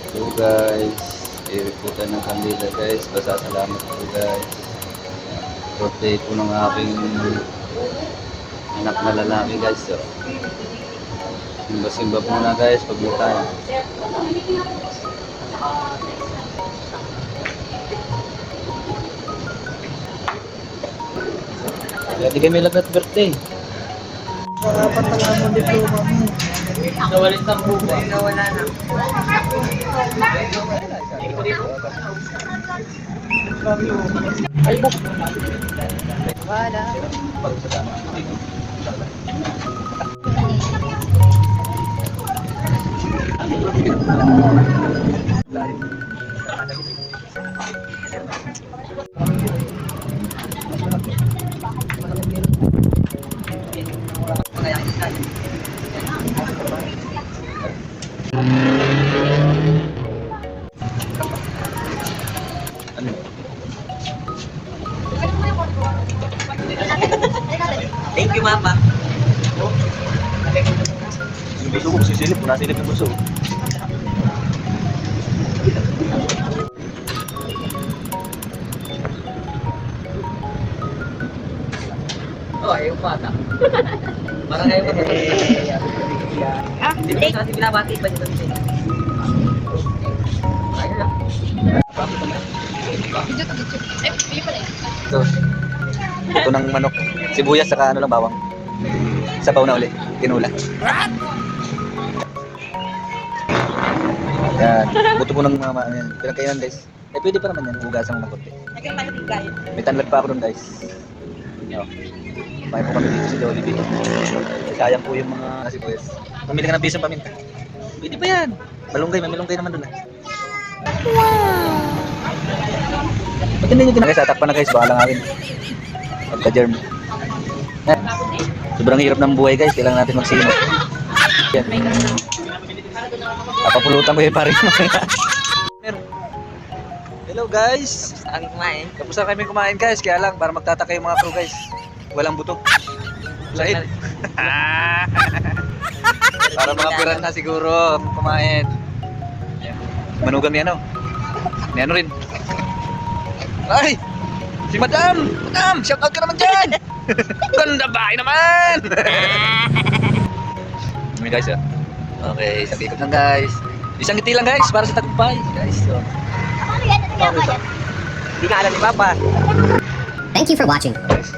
So guys, iriputan ng kandila guys. Pasasalamat po guys. Birthday po ng aking anak na lalaki guys. So, simba-simba po na guys pag tayo. Kaya di kami lagat birthday. Dapat lang mo diploma mo. Nawalit ng buka. Nawala na. Ay, buk. Wala. Ano? Thank you, Mama. Yung gusto ko sisilip, nasilip yung gusto. Oh, ayaw bata. Parang ayaw bata. Hindi ko kasi binabati pa dito. Ayaw lang. Ito ng manok. Sibuyas saka ano lang bawang. Sabaw na uli. Tinula. Yan. Buto po ng mama. Yan. Pinagkainan guys. Eh pwede pa naman yan. Hugasan mo ng konti. May tanlag pa ako doon guys. Yo. May po kami dito sa Jollibee. Sayang po yung mga sibuyas. Pumili ka ng pisong paminta. Pwede pa yan. Malunggay. May malunggay naman doon ah. Ba't hindi nyo guys, atakpan na guys, baka lang akin. Pagka-germ. Sobrang hirap ng buhay guys, kailangan natin magsinop. Yan. Napapulutan ko yung parin mo. Hello guys! Ang kumain. Tapos na kami kumain guys, kaya lang para magtataka yung mga crew guys. Walang buto. Lahit. Para mga piran na siguro kumain. Ayan. Manugang ni ano? Ni ano rin? Ay! Si Madam! Madam! Shout out ka naman dyan! Ganda bahay naman! Okay guys ah. Okay, sabi ko lang guys. Isang ngiti lang guys para sa tagumpay guys. So, Hindi ka alam ni Papa. Thank you for watching. guys.